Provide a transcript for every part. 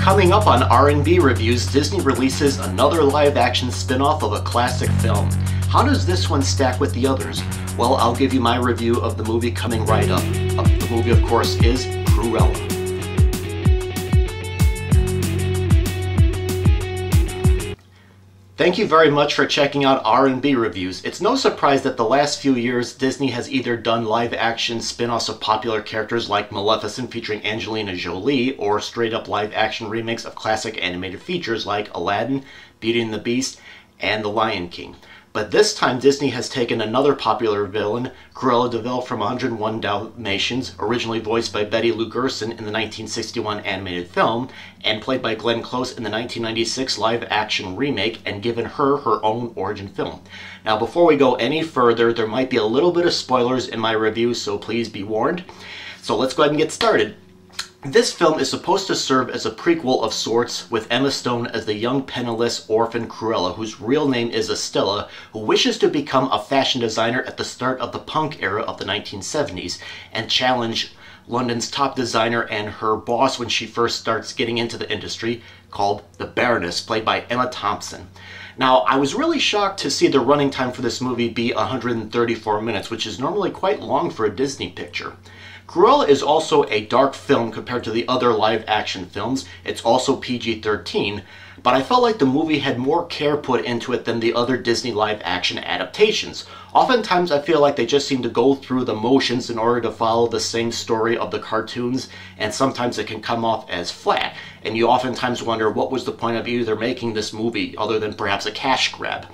Coming up on R&B Reviews, Disney releases another live-action spin-off of a classic film. How does this one stack with the others? Well, I'll give you my review of the movie coming right up. The movie, of course, is Cruella. Thank you very much for checking out R&B Reviews. It's no surprise that the last few years Disney has either done live-action spin-offs of popular characters like Maleficent featuring Angelina Jolie, or straight-up live-action remakes of classic animated features like Aladdin, Beauty and the Beast, and The Lion King. But this time Disney has taken another popular villain, Cruella De Vil from 101 Dalmatians, originally voiced by Betty Lou Gerson in the 1961 animated film, and played by Glenn Close in the 1996 live-action remake, and given her her own origin film. Now before we go any further, there might be a little bit of spoilers in my review, so please be warned. So let's go ahead and get started. This film is supposed to serve as a prequel of sorts, with Emma Stone as the young penniless orphan Cruella, whose real name is Estella, who wishes to become a fashion designer at the start of the punk era of the 1970s, and challenge London's top designer and her boss when she first starts getting into the industry, called the Baroness, played by Emma Thompson. Now, I was really shocked to see the running time for this movie be 134 minutes, which is normally quite long for a Disney picture. Cruella is also a dark film compared to the other live-action films. It's also PG-13, but I felt like the movie had more care put into it than the other Disney live-action adaptations. Oftentimes I feel like they just seem to go through the motions in order to follow the same story of the cartoons, and sometimes it can come off as flat, and you oftentimes wonder what was the point of either making this movie other than perhaps a cash grab.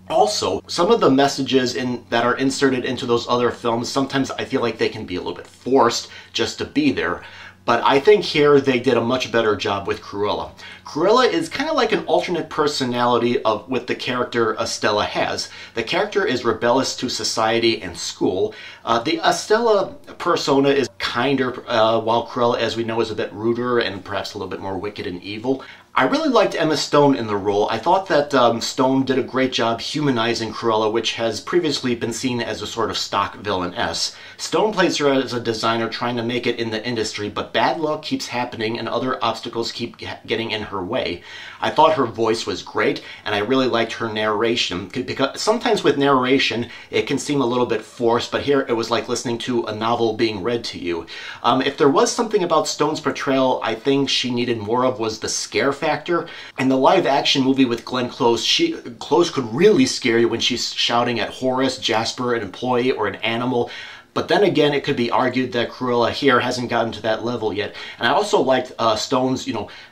Also, some of the messages that are inserted into those other films, sometimes I feel like they can be a little bit forced just to be there. But I think here they did a much better job with Cruella. Cruella is kind of like an alternate personality with the character Estella has. The character is rebellious to society and school. The Estella persona is kinder, while Cruella, as we know, is a bit ruder and perhaps a little bit more wicked and evil. I really liked Emma Stone in the role. I thought that Stone did a great job humanizing Cruella, which has previously been seen as a sort of stock villainess. Stone plays her as a designer trying to make it in the industry, but bad luck keeps happening and other obstacles keep getting in her way. I thought her voice was great, and I really liked her narration, because sometimes with narration it can seem a little bit forced, but here it was like listening to a novel being read to you. If there was something about Stone's portrayal I think she needed more of, was the scare factor. In the live-action movie with Glenn Close, Close could really scare you when she's shouting at Horace, Jasper, an employee, or an animal. But then again, it could be argued that Cruella here hasn't gotten to that level yet. And I also liked Stone's,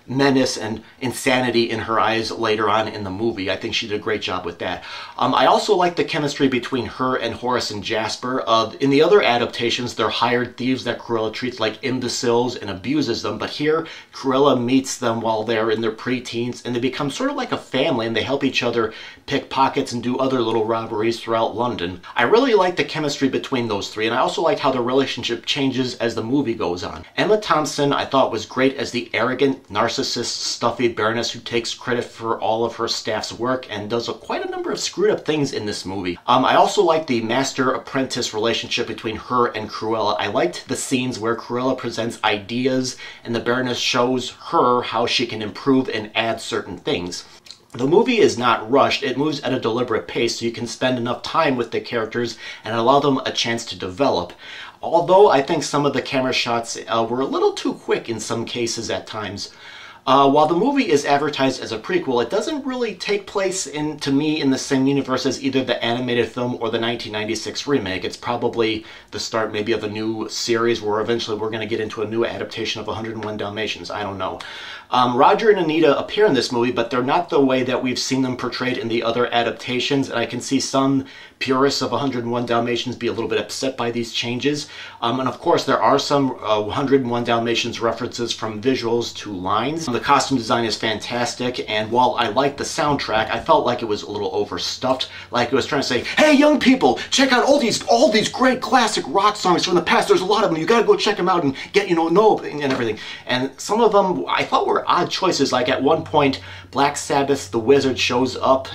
menace and insanity in her eyes later on in the movie. I think she did a great job with that. I also liked the chemistry between her and Horace and Jasper. In the other adaptations, they're hired thieves that Cruella treats like imbeciles and abuses them. But here, Cruella meets them while they're in their preteens, and they become sort of like a family, and they help each other pick pockets and do other little robberies throughout London. I really liked the chemistry between those three, and I also liked how the relationship changes as the movie goes on. Emma Thompson, I thought, was great as the arrogant, narcissistic, stuffy Baroness who takes credit for all of her staff's work and does quite a number of screwed up things in this movie. I also liked the master-apprentice relationship between her and Cruella. I liked the scenes where Cruella presents ideas and the Baroness shows her how she can improve and add certain things. The movie is not rushed. It moves at a deliberate pace so you can spend enough time with the characters and allow them a chance to develop. Although I think some of the camera shots were a little too quick in some cases at times. While the movie is advertised as a prequel, it doesn't really take place, to me, in the same universe as either the animated film or the 1996 remake. It's probably the start maybe of a new series where eventually we're going to get into a new adaptation of 101 Dalmatians. I don't know. Roger and Anita appear in this movie, but they're not the way that we've seen them portrayed in the other adaptations, and I can see some purists of 101 Dalmatians be a little bit upset by these changes. And of course there are some 101 Dalmatians references from visuals to lines. The costume design is fantastic, and while I liked the soundtrack, I felt like it was a little overstuffed, like it was trying to say, hey young people, check out all these great classic rock songs from the past. There's a lot of them. You gotta go check them out and get, know, and everything. And some of them I thought were odd choices. Like at one point, Black Sabbath, The Wizard shows up.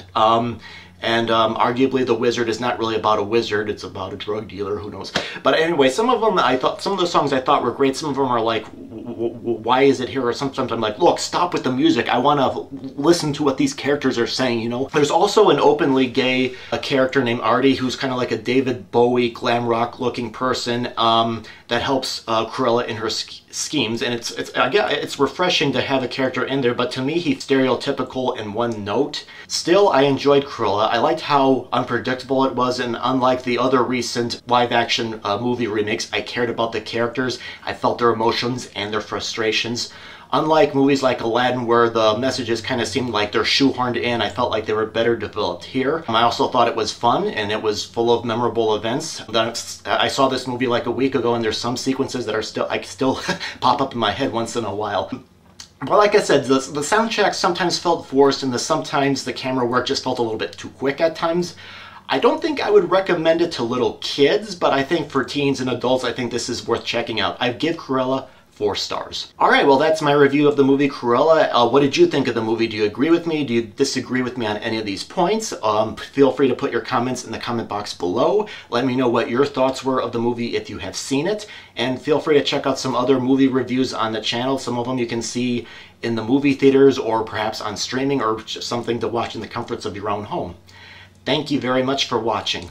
And arguably the wizard is not really about a wizard, it's about a drug dealer, who knows. But anyway, some of them some of the songs I thought were great. Some of them are like, why is it here? Or sometimes I'm like, look, stop with the music, I want to listen to what these characters are saying, you know. There's also an openly gay character named Artie, who's kind of like a David Bowie glam rock looking person that helps Cruella in her schemes, and it's refreshing to have a character in there, but to me he's stereotypical in one note. Still, I enjoyed Cruella. I liked how unpredictable it was, and unlike the other recent live-action movie remakes, I cared about the characters. I felt their emotions and their frustrations. Unlike movies like Aladdin, where the messages kind of seemed like they're shoehorned in, I felt like they were better developed here. I also thought it was fun, and it was full of memorable events. I saw this movie like a week ago, and there's some sequences that are still pop up in my head once in a while. But like I said, the soundtrack sometimes felt forced, and sometimes the camera work just felt a little bit too quick at times. I don't think I would recommend it to little kids, but I think for teens and adults, I think this is worth checking out. I'd give Cruella 4 stars. Alright, well that's my review of the movie Cruella. What did you think of the movie? Do you agree with me? Do you disagree with me on any of these points? Feel free to put your comments in the comment box below. Let me know what your thoughts were of the movie if you have seen it. And feel free to check out some other movie reviews on the channel. Some of them you can see in the movie theaters or perhaps on streaming, or just something to watch in the comforts of your own home. Thank you very much for watching.